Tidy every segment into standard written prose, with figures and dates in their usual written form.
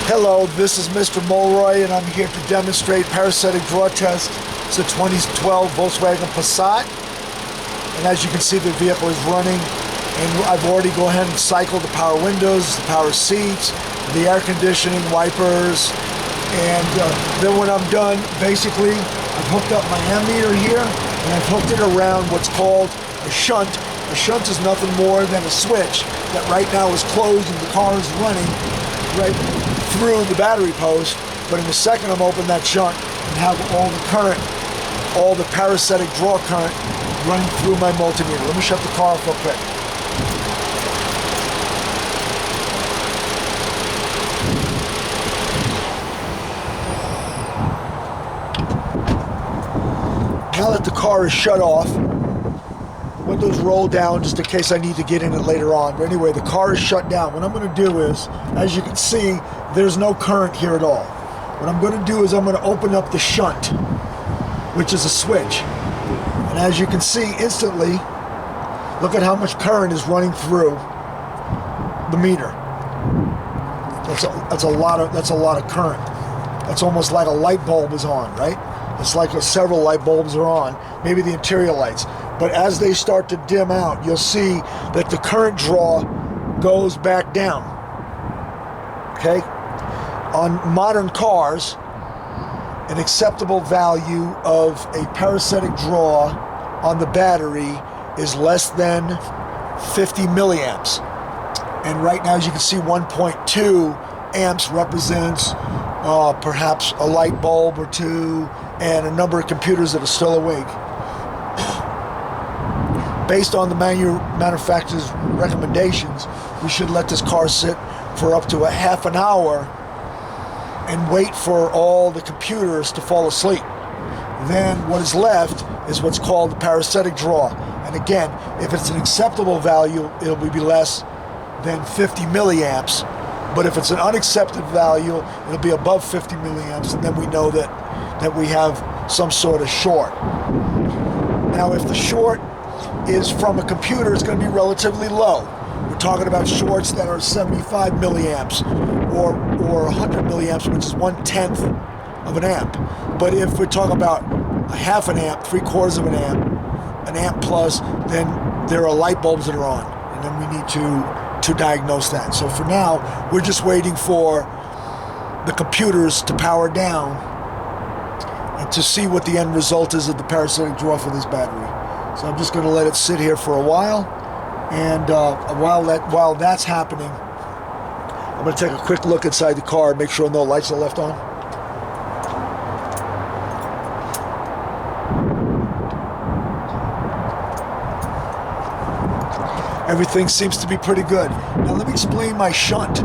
Hello, this is Mr. Mulroy, and I'm here to demonstrate parasitic draw test. It's a 2012 Volkswagen Passat, and as you can see, the vehicle is running, and I've already gone ahead and cycled the power windows, the power seats, the air conditioning, wipers, and then when I'm done, basically, I've hooked up my ammeter here, and I've hooked it around what's called a shunt. A shunt is nothing more than a switch that right now is closed and the car is running right through the battery post, but in a second I'm open that shunt and have all the current, all the parasitic draw current running through my multimeter. Let me shut the car off real quick. Now that the car is shut off, windows roll down just in case I need to get in it later on. But anyway, the car is shut down. What I'm going to do is, as you can see, there's no current here at all. What I'm going to do is I'm going to open up the shunt, which is a switch. And as you can see instantly, look at how much current is running through the meter. That's a lot of current. That's almost like a light bulb is on, right? It's like several light bulbs are on, maybe the interior lights. But as they start to dim out, you'll see that the current draw goes back down. Okay? On modern cars, an acceptable value of a parasitic draw on the battery is less than 50 milliamps. And right now, as you can see, 1.2 amps represents perhaps a light bulb or two and a number of computers that are still awake. Based on the manufacturer's recommendations, we should let this car sit for up to a half an hour and wait for all the computers to fall asleep. Then what is left is what's called the parasitic draw. And again, if it's an acceptable value, it'll be less than 50 milliamps. But if it's an unacceptable value, it'll be above 50 milliamps, and then we know that we have some sort of short. Now, if the short is from a computer, it's going to be relatively low. We're talking about shorts that are 75 milliamps or 100 milliamps, which is 1/10 of an amp. But if we're talking about a half an amp, 3/4 of an amp plus, then there are light bulbs that are on, and then we need to diagnose that. So for now, we're just waiting for the computers to power down and to see what the end result is of the parasitic draw for this battery. So I'm just going to let it sit here for a while, and while that's happening, I'm going to take a quick look inside the car and make sure no lights are left on. Everything seems to be pretty good. Now let me explain my shunt.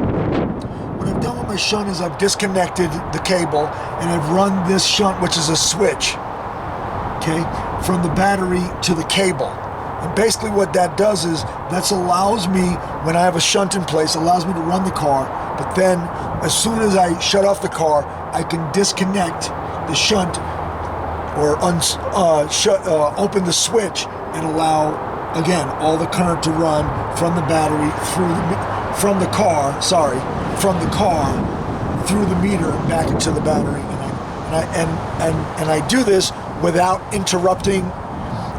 What I've done with my shunt is I've disconnected the cable and I've run this shunt, which is a switch, okay, from the battery to the cable. And basically what that does is that allows me, when I have a shunt in place, allows me to run the car, but then as soon as I shut off the car, I can disconnect the shunt or open the switch and allow, again, all the current to run from the battery from the car through the meter and back into the battery. And I do this without interrupting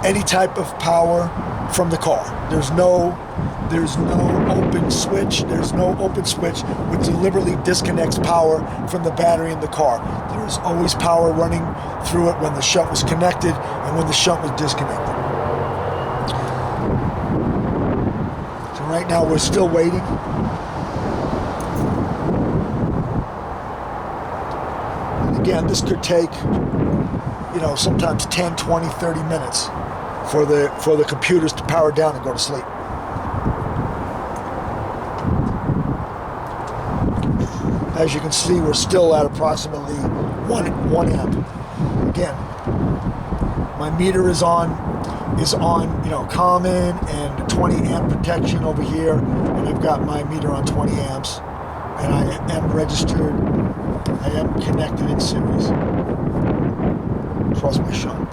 any type of power from the car. There's no open switch. There's no open switch which deliberately disconnects power from the battery in the car. There's always power running through it when the shunt was connected and when the shunt was disconnected. So right now we're still waiting. And again, this could take, sometimes 10, 20, 30 minutes for the computers to power down and go to sleep. As you can see, we're still at approximately 1 amp. Again, my meter is on common and 20 amp protection over here, and I've got my meter on 20 amps, and I am registered. I am connected in series. Trust my shunt.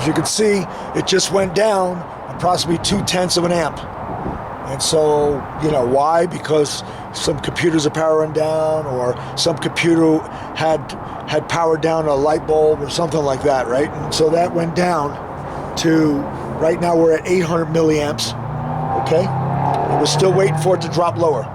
you can see, it just went down approximately 0.2 of an amp. And so, you know, why? Because some computers are powering down, or some computer had powered down a light bulb or something like that, right? And so that went down to, right now we're at 800 milliamps, okay? And we're still waiting for it to drop lower.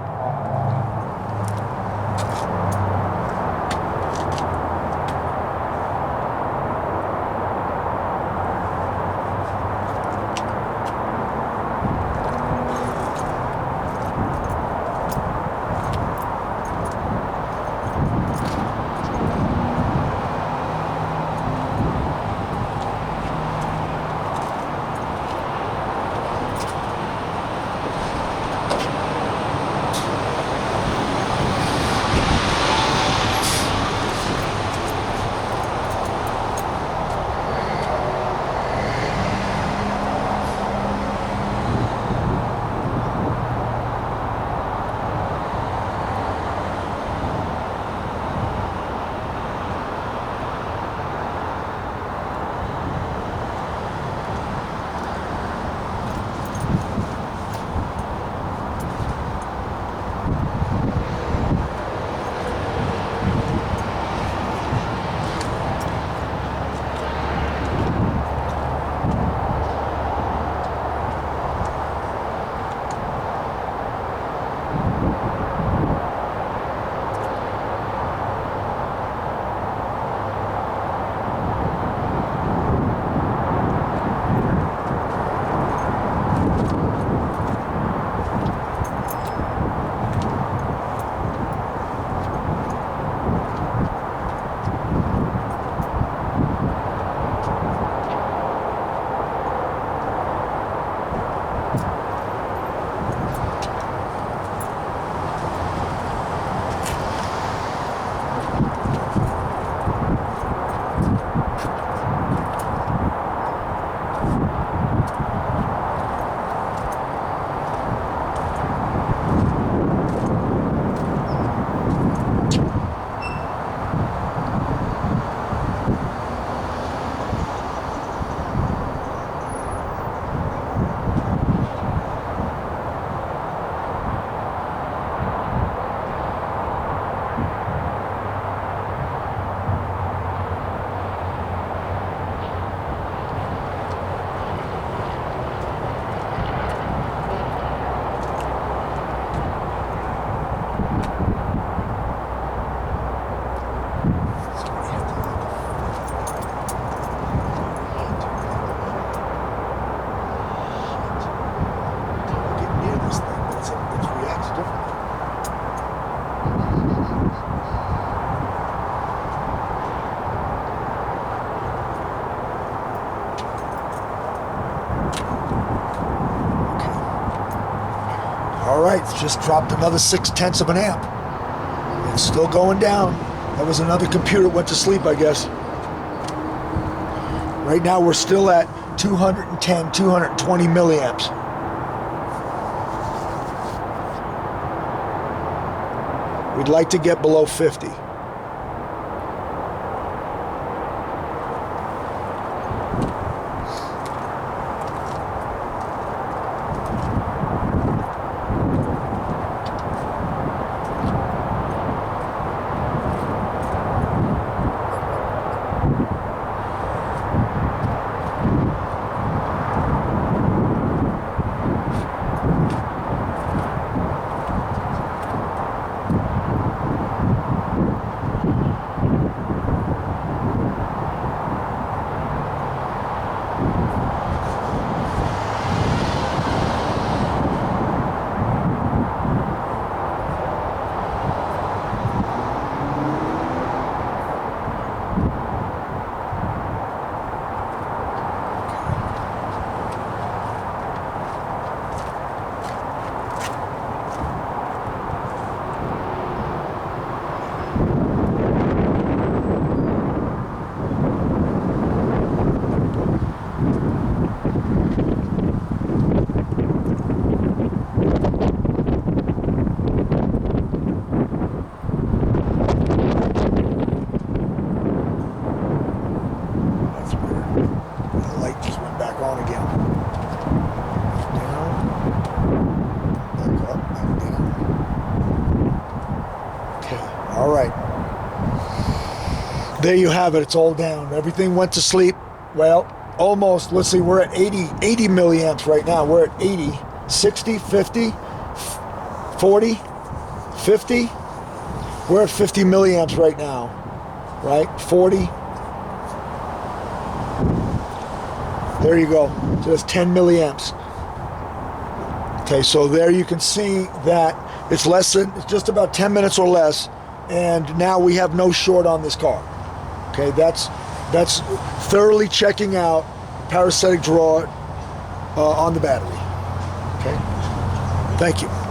All right, just dropped another 0.6 of an amp. It's still going down. That was another computer went to sleep, I guess. Right now we're still at 210, 220 milliamps. We'd like to get below 50. All right. There you have it. It's all down. Everything went to sleep. Well, almost. Let's see. We're at 80 milliamps right now. We're at 80, 60, 50, 40, 50. We're at 50 milliamps right now. Right? 40. There you go. So that's 10 milliamps. Okay, so there you can see that it's it's just about 10 minutes or less, and now we have no short on this car. Okay, that's thoroughly checking out parasitic draw on the battery. Okay, thank you.